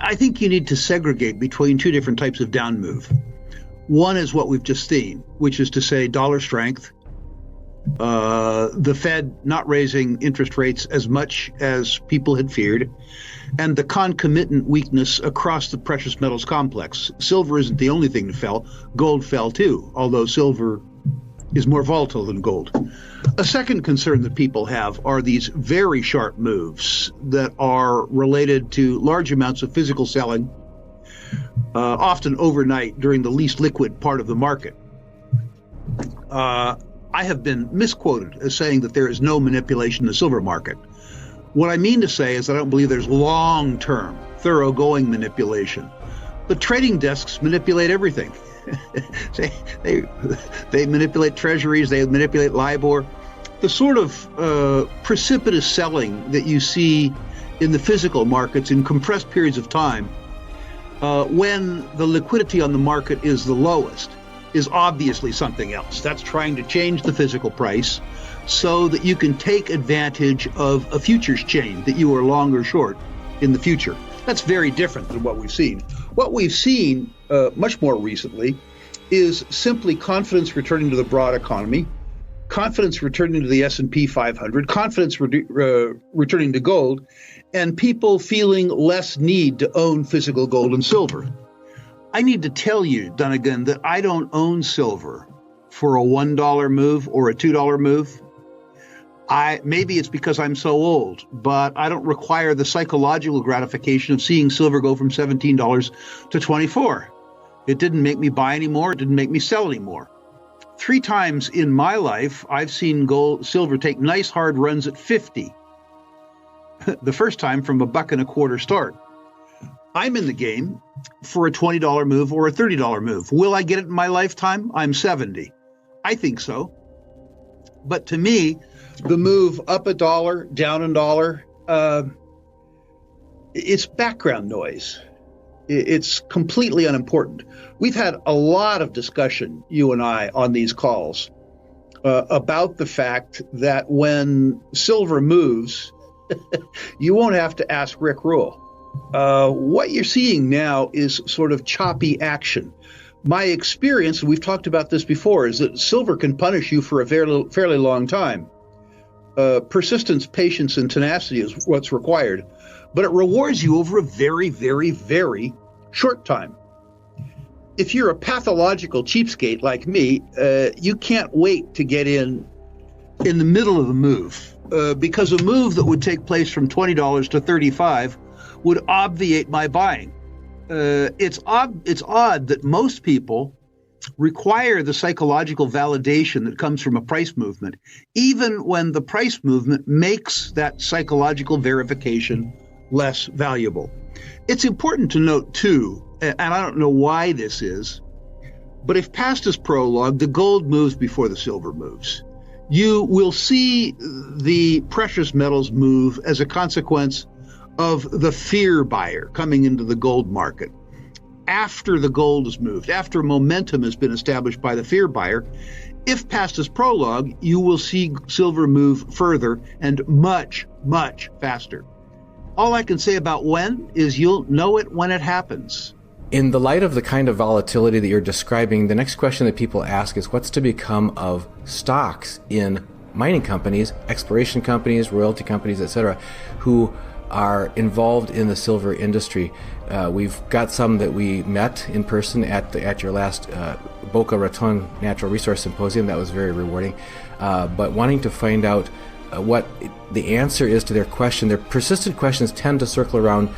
I think you need to segregate between two different types of down move. One is what we've just seen, which is to say dollar strength, the Fed not raising interest rates as much as people had feared, and the concomitant weakness across the precious metals complex. Silver isn't the only thing that fell. Gold fell too, although silver is more volatile than gold. A second concern that people have are these very sharp moves that are related to large amounts of physical selling, often overnight during the least liquid part of the market. I have been misquoted as saying that there is no manipulation in the silver market. What I mean to say is that I don't believe there's long-term, thoroughgoing manipulation. The trading desks manipulate everything. They manipulate treasuries, they manipulate LIBOR. The sort of precipitous selling that you see in the physical markets in compressed periods of time, when the liquidity on the market is the lowest, is obviously something else. That's trying to change the physical price so that you can take advantage of a futures chain that you are long or short in the future. That's very different than what we've seen. What we've seen much more recently is simply confidence returning to the broad economy, confidence returning to the S&P 500, confidence returning to gold, and people feeling less need to own physical gold and silver. I need to tell you, Dunnigan, that I don't own silver for a $1 move or a $2 move. Maybe it's because I'm so old, but I don't require the psychological gratification of seeing silver go from $17 to $24. It didn't make me buy anymore. It didn't make me sell anymore. 3 times in my life, I've seen silver take nice hard runs at 50. The first time from $1.25 start. I'm in the game for a $20 move or a $30 move. Will I get it in my lifetime? I'm 70. I think so. But to me, the move up $1, down $1, it's background noise. It's completely unimportant. We've had a lot of discussion, you and I, on these calls about the fact that when silver moves, you won't have to ask Rick Rule. What you're seeing now is sort of choppy action. My experience, and we've talked about this before, is that silver can punish you for a fairly long time. Persistence, patience, and tenacity is what's required, but it rewards you over a very, very, very short time. If you're a pathological cheapskate like me, you can't wait to get in the middle of the move, because a move that would take place from $20 to $35 would obviate my buying. It's odd that most people require the psychological validation that comes from a price movement, even when the price movement makes that psychological verification less valuable. It's important to note, too, and I don't know why this is, but if past is prologue, the gold moves before the silver moves. You will see the precious metals move as a consequence of the fear buyer coming into the gold market. After the gold is moved, after momentum has been established by the fear buyer, if past is prologue, you will see silver move further and much, much faster. All I can say about when is you'll know it when it happens. In the light of the kind of volatility that you're describing, the next question that people ask is what's to become of stocks in mining companies, exploration companies, royalty companies, etc., who are involved in the silver industry. We've got some that we met in person at your last Boca Raton Natural Resource Symposium. That was very rewarding. But wanting to find out what the answer is to their question, their persistent questions tend to circle around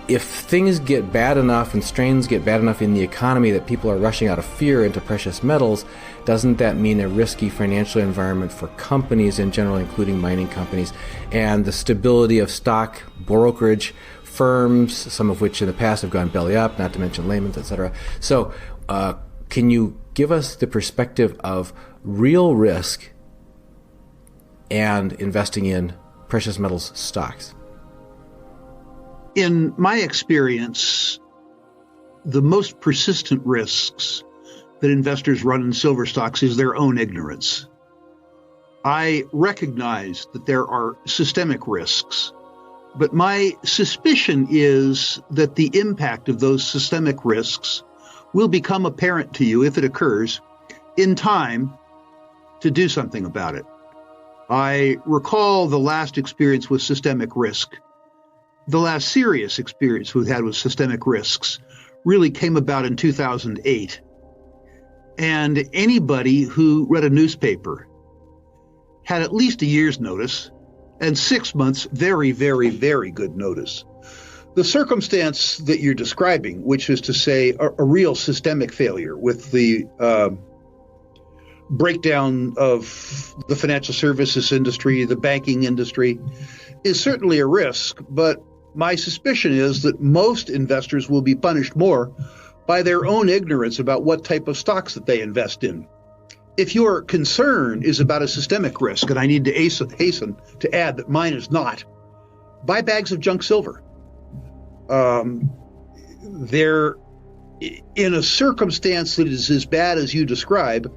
if things get bad enough and strains get bad enough in the economy that people are rushing out of fear into precious metals, doesn't that mean a risky financial environment for companies in general, including mining companies, and the stability of stock brokerage firms, some of which in the past have gone belly up, not to mention Lehman's, etc. So can you give us the perspective of real risk and investing in precious metals stocks? In my experience, the most persistent risks that investors run in silver stocks is their own ignorance. I recognize that there are systemic risks But my suspicion is that the impact of those systemic risks will become apparent to you, if it occurs, in time to do something about it. I recall the last experience with systemic risk. The last serious experience we've had with systemic risks really came about in 2008. And anybody who read a newspaper had at least a year's notice and 6 months very, very, very good notice. The circumstance that you're describing, which is to say a real systemic failure with the breakdown of the financial services industry, the banking industry, is certainly a risk. But my suspicion is that most investors will be punished more by their own ignorance about what type of stocks that they invest in. If your concern is about a systemic risk, and I need to hasten to add that mine is not, buy bags of junk silver. They're in a circumstance that is as bad as you describe.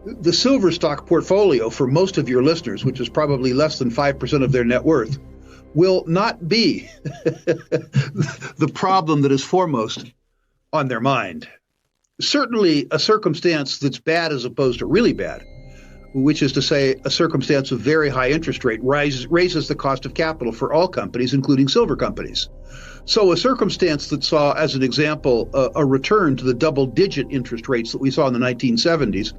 The silver stock portfolio for most of your listeners, which is probably less than 5% of their net worth, will not be the problem that is foremost on their mind. Certainly a circumstance that's bad as opposed to really bad, which is to say a circumstance of very high interest rate raises the cost of capital for all companies, including silver companies. So a circumstance that saw, as an example, a return to the double-digit interest rates that we saw in the 1970s,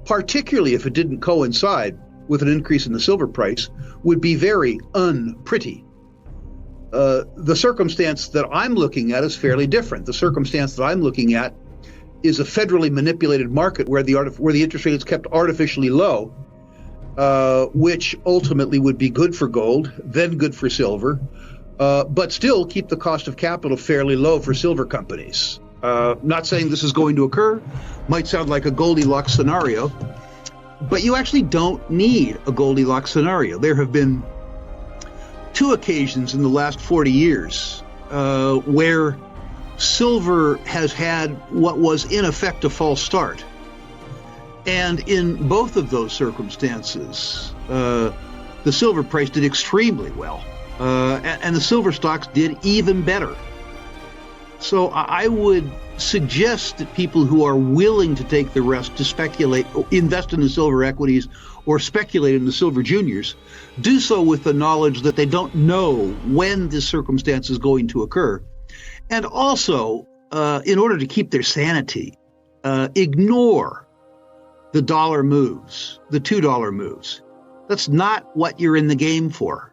particularly if it didn't coincide with an increase in the silver price, would be very unpretty. The circumstance that I'm looking at is fairly different. The circumstance that I'm looking at is a federally manipulated market where the interest rate is kept artificially low, which ultimately would be good for gold, then good for silver, but still keep the cost of capital fairly low for silver companies. Not saying this is going to occur, might sound like a Goldilocks scenario, but you actually don't need a Goldilocks scenario. There have been 2 occasions in the last 40 years where silver has had what was in effect a false start. And in both of those circumstances, the silver price did extremely well, and the silver stocks did even better. So I would suggest that people who are willing to take the risk to speculate, invest in the silver equities, or speculate in the silver juniors, do so with the knowledge that they don't know when this circumstance is going to occur. And also, in order to keep their sanity, ignore the dollar moves, the $2 moves. That's not what you're in the game for.